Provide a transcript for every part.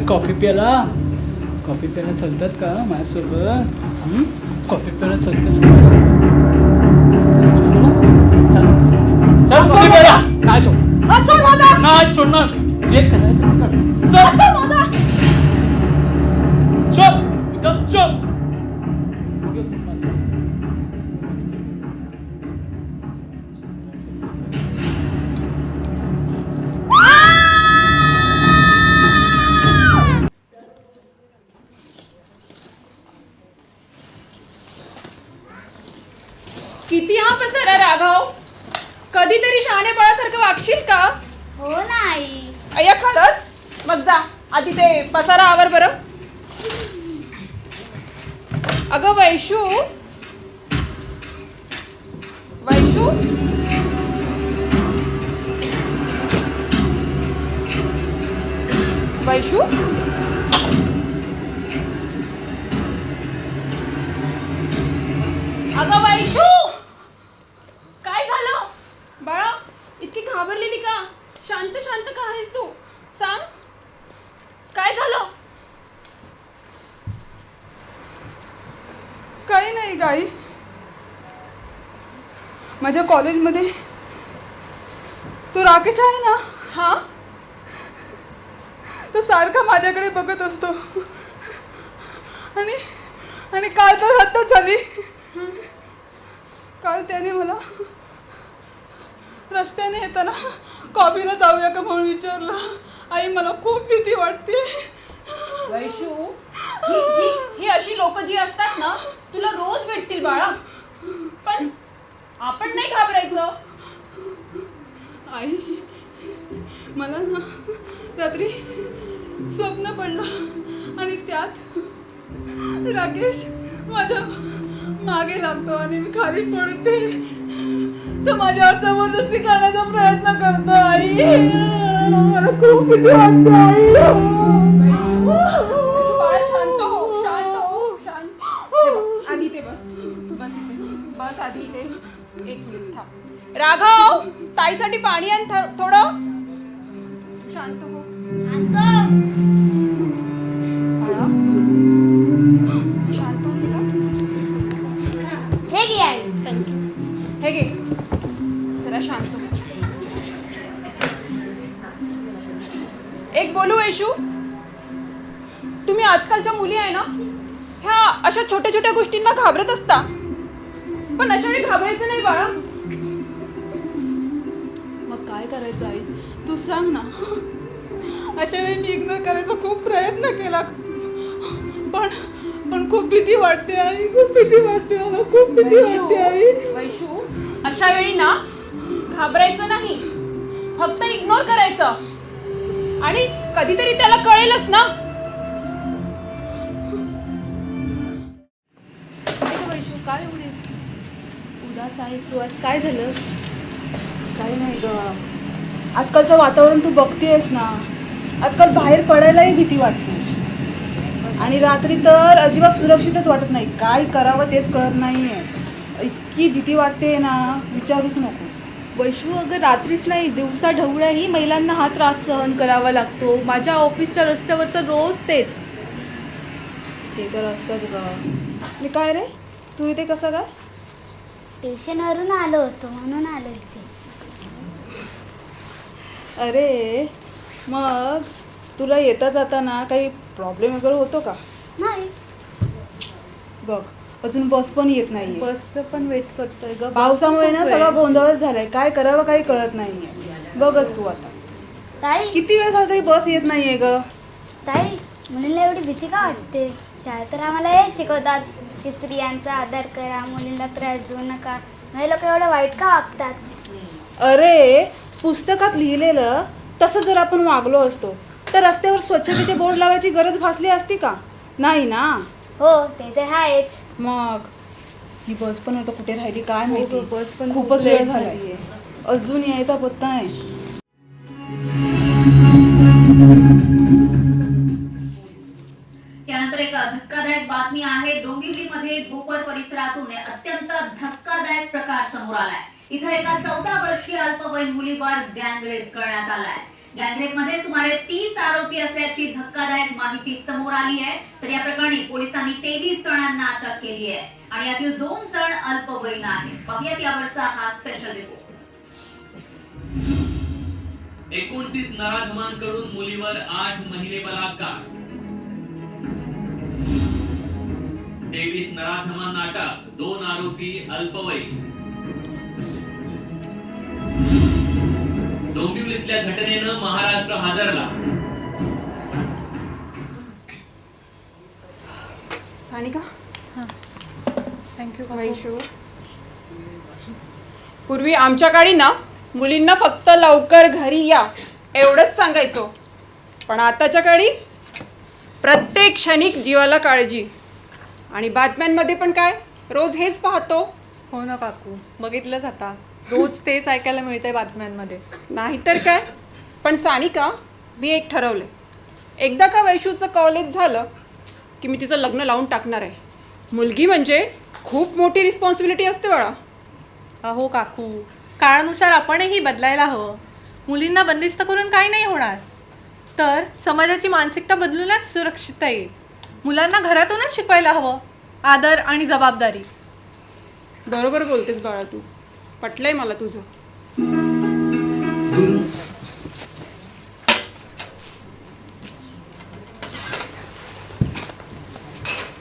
Coffee प्यायला चालतात का माझ्यासोबत? कॉफी प्यायला चालतेस का माझ्यासोबत? चल कॉफी प्यायला. नाही सोडणार. जे करायचं कर. चल एकदम चल. किती हा पसारा राघव, कधीतरी शहाणेपणासारखं वागशील का? हो नाही. अय्या खरंच? मग जा आधी ते पसारा आवर बरं. अगं वैशू, वैशू, वैशू, अगं वैशू, काय झालं बाळा? इतकी घाबरलेली का? शांत शांत का आहेस तू? सांग काय झालं? काही नाही गाई. माझ्या कॉलेजमध्ये तो राकेश आहे ना, हा, तो सारखा माझ्याकडे बघत असतो. आणि आणि काल तर हद्दच झाली. काल त्याने मला रस्त्याने येताना कॉफीला जाऊया का म्हणून विचारलं. आई मला खूप भीती वाटते. वैशू, ही अशी लोक जी असतात ना, तुला रोज भेटतील बाळा. पण आपण नाही घाबरायचं. आई, मला ना रात्री स्वप्न पडलं आणि त्यात राकेश माझ्या मागे लागतो आणि मी खाली पडते. तो माझ्यावर जबरदस्ती करण्याचा प्रयत्न करतो. आई, मला खूप भीती वाटते. आई, वैशू बाळा, शांत हो, शांत हो, शांत. हे बघ, आधी ते बस आधी ते. एक मिनिट थांब. राघव, ताईसाठी पाणी आण थोडं. शांत हो. बाळा, शांत हो तुला. हे घे आई. हे घे, जरा शांत हो. एक बोलू वैशू, तुम्ही आजकालच्या मुली आहे ना, ह्या अशा छोट्या छोट्या गोष्टींना घाबरत असता, पण अशा वेळी घाबरायचं नाही बाळा. मग काय करायचं आई, तू सांग ना. अशा वेळी मी इग्नोर करायचा खूप प्रयत्न केला, पण खूप भीती वाटते आई. खूप भीती वाटते मला. खूप भीती वाटते आई. वैशू, अशा वेळी ना घाबरायचं नाही, फक्त इग्नोर करायचं. आणि कधीतरी त्याला कळेलच ना. वैशू, काय एवढी उदास आहेस तू आज? काय झालं? काही नाही ग, आजकालचं वातावरण तू बघतेस ना. आजकाल बाहेर पडायलाही भीती वाटते आणि रात्री तर अजिबात सुरक्षितच वाटत नाही. काय करावं तेच कळत नाही आहे. इतकी भीती वाटते ना, विचारूच नकोस. वैशू, अगं रात्रीच नाही, दिवसा ढवळ्याही महिलांना हा त्रास सहन करावा लागतो. माझ्या ऑफिसच्या रस्त्यावर तर रोज तेच. ते तर असतंच ग. मी काय रे, तू इथे कसं काय? ट्युशनवरून आलो होतो म्हणून आलो इथे. अरे मग तुला येता जाताना काही प्रॉब्लेम वगैरे होतो का? नाही. बघ, अजून बस पण येत नाही. बसचं पण वेट करतोय ग. पावसामुळे ना सगळा गोंधळच झालाय. काय करावं काही कळत नाहीये. बघच तू आता ताई, किती वेळ झाला तरी बस येत नाहीये ग. ताई, मुलींना एवढी भीती का वाटते? शाळेत तर आम्हाला हे शिकवतात की स्त्रियांचा आदर करा, मुलींना त्रास देऊ नका. हे लोक एवढं वाईट का वागतात? अरे, पुस्तकात लिहिलेलं तसं जर आपण वागलो असतो तर रस्त्यावर स्वच्छतेचे बोर्ड लावायची गरज भासली असती का? नाही ना. हो, ते तर आहेच. मग ही बस पण आता कुठे राहिली काय माहिती. बस पण खूपच वेळ झालाय, अजून यायचा पत्ता नाही. त्यानंतर एक धक्कादायक बातमी आहे. डोंबिवलीमध्ये भोकर परिसरातून अत्यंत धक्कादायक प्रकार समोर आलाय. इथं एका 14 वर्षीय अल्पवयीन मुलीवर गँगरेप करण्यात आलाय. गँगरेपमध्ये सुमारे 30 आरोपी असल्याची धक्कादायक माहिती समोर आली आहे. तर या प्रकरणी पोलिसांनी 23 जणांना अटक केली आहे आणि यातील 2 जण अल्पवयीन आहेत. पाहूयात यावरचा हा स्पेशल रिपोर्ट. 29 नराधमांकडून मुलीवर 8 महिने बलात्कार. 23 नराधमांना अटक, 2 आरोपी अल्पवयीन. डोंबिवलीतल्या घटनेनं महाराष्ट्र हादरला. सानिका थँक्यू वैशू, पूर्वी आमच्या काळी ना मुलींना फक्त लवकर घरी या एवढंच सांगायचो, पण आताच्या काळी प्रत्येक क्षणिक जीवाला काळजी. आणि बातम्यांमध्ये पण काय रोज हेच पाहतो. हो ना काकू, बघितलंच आता रोज तेच ऐकायला मिळतंय बातम्यांमध्ये. नाहीतर काय. पण सानिका, मी एक ठरवलंय, एकदा का वैशूचं कॉलेज झालं की मी तिचं लग्न लावून टाकणार आहे. मुलगी म्हणजे खूप मोठी रिस्पॉन्सिबिलिटी असते बाळा. अहो काकू, काळानुसार आपणही बदलायला हवं. मुलींना बंदिस्त करून काही नाही होणार, तर समाजाची मानसिकता बदलूनच सुरक्षितता येईल. मुलांना घरातूनच शिकवायला हवं आदर आणि जबाबदारी. बरोबर बोलतेस बाळा तू, पटलंय मला तुझं.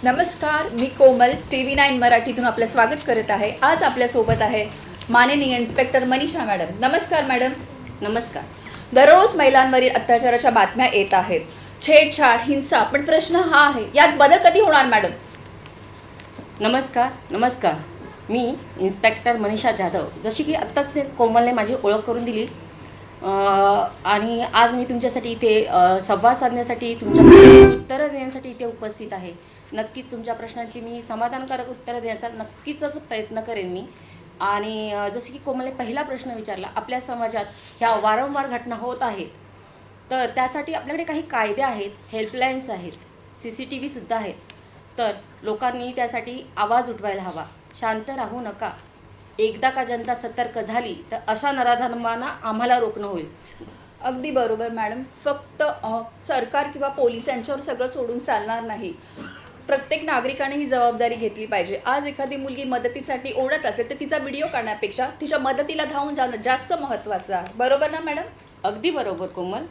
नमस्कार, मी कोमल TV9 मराठीतून आपलं स्वागत करत आहे. आज आपल्यासोबत आहे माननीय इन्स्पेक्टर मनीषा मॅडम. नमस्कार मॅडम. नमस्कार. दररोज महिलांवरील अत्याचाराच्या बातम्या येत आहेत, छेडछाड, हिंसा. पण प्रश्न हा आहे, यात बदल कधी होणार मॅडम? नमस्कार. मी इन्स्पेक्टर मनीषा जाधव. जशी की आत्ताच कोमलने माझी ओळख करून दिली आणि आज मी तुमच्यासाठी इथे संवाद साधण्यासाठी, तुमच्या उत्तरं देण्यासाठी इथे उपस्थित आहे. नक्कीच तुमच्या प्रश्नांची मी समाधानकारक उत्तरं देण्याचा नक्कीच प्रयत्न करेन मी. आणि जसं की कोमलने पहिला प्रश्न विचारला, आपल्या समाजात ह्या वारंवार घटना होत आहेत, तर त्यासाठी आपल्याकडे काही कायदे आहेत, हेल्पलाईन्स आहेत, CCTVसुद्धा आहेत. तर लोकांनी त्यासाठी आवाज उठवायला हवा. शांत राहू नका. एकदा का जनता सतर्क झाली तर अशा नराधमांना आम्हाला रोखणं होईल. अगदी बरोबर मॅडम. फक्त सरकार किंवा पोलीस यांच्यावर सगळं सोडून चालणार नाही. प्रत्येक नागरिकाने ही जबाबदारी घेतली पाहिजे. आज एखादी मुलगी मदतीसाठी ओढत असेल तर तिचा व्हिडिओ काढण्यापेक्षा तिच्या मदतीला धावून जाणं जास्त महत्त्वाचं आहे. बरोबर ना मॅडम? अगदी बरोबर कोमल.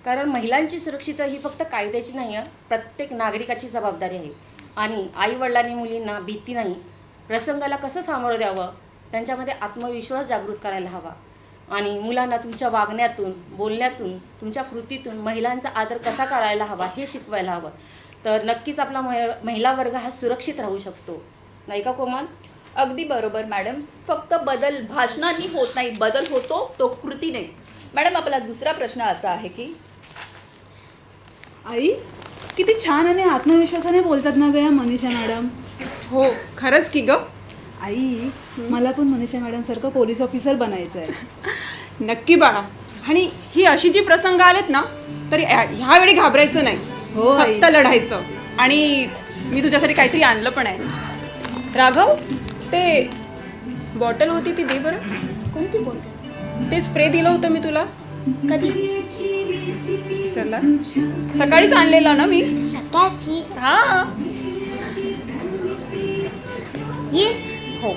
कारण महिलांची सुरक्षितता ही फक्त कायद्याची नाही आहे, प्रत्येक नागरिकाची जबाबदारी आहे. आणि आईवडिलांनी मुलींना भीती नाही, प्रसंगाला कसं सामोरं द्यावं, त्यांच्यामध्ये आत्मविश्वास जागृत करायला हवा. आणि मुलांना तुमच्या वागण्यातून, बोलण्यातून, तुमच्या कृतीतून महिलांचा आदर कसा करायला हवा हे शिकवायला हवं. तर नक्कीच आपला महिला वर्ग हा सुरक्षित राहू शकतो, नाही का कोमल? अगदी बरोबर मॅडम. फक्त बदल भाषणांनी होत नाही, बदल होतो तो कृतीने. मॅडम, आपला दुसरा प्रश्न असा आहे की आई, किती छान आणि आत्मविश्वासाने बोलतात ना ग या मनीषा मॅडम. हो, खरंच की ग. आई, मला पण मनीषा मॅडम सारखं पोलीस ऑफिसर बनायचं आहे. नक्की बाळा. आणि ही अशी जी प्रसंग आलेत ना, तर ह्यावेळी घाबरायचं नाही, हो आई. फक्त लढायचं. आणि मी तुझ्यासाठी काहीतरी आणलं पण आहे. राघव, ते बॉटल होती ती दे बरं. कोणती बोलते? ते स्प्रे दिलं होतं मी तुला. कधी? विसरलास? सकाळीच आणलेलं ना मी. सकाळची? हा. ये. हो,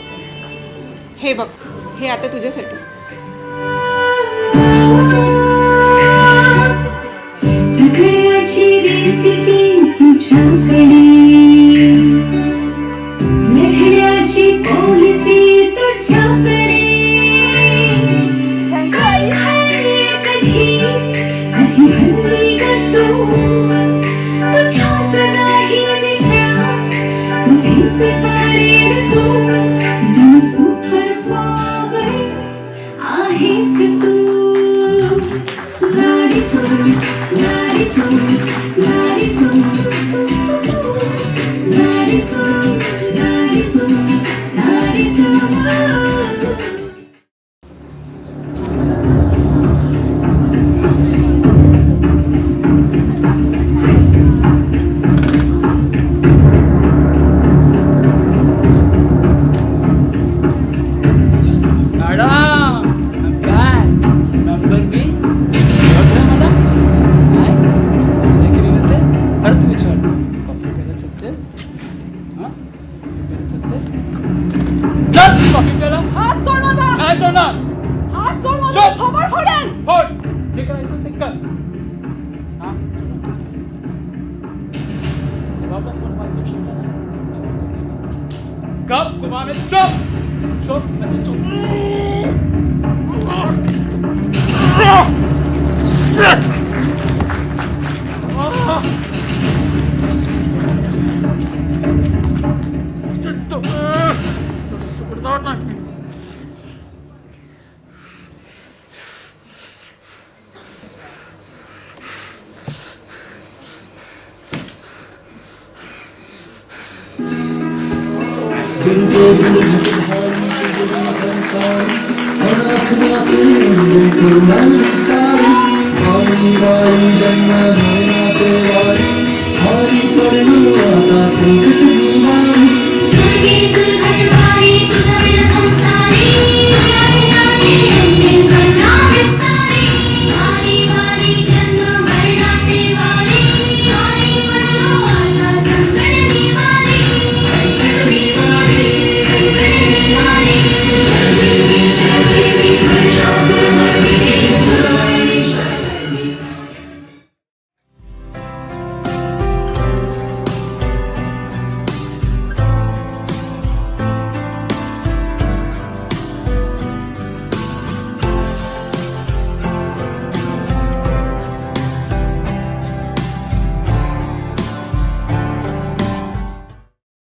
हे बघ, हे आता तुझ्यासाठी. सगळ्याची रेसिपी तुझ्याकडे, लढण्याची पॉलिसी तुझ्याकडे. कधी कधी हल्ली ग तू, तुझ्याच नाही निशा, तुझीच सारी तू, जणू सुपर पॉवर आहेस तू. नारी तू, नारी तू, नारी तू, नारी तू, नारी तू, नारी तू. मॅडम, नंबर मी जे करायचं ते कर. हा बाबा कोण वाचू शकलं ना. कब कुमार चुप चुप म्हणजे चुप. जन्म संकट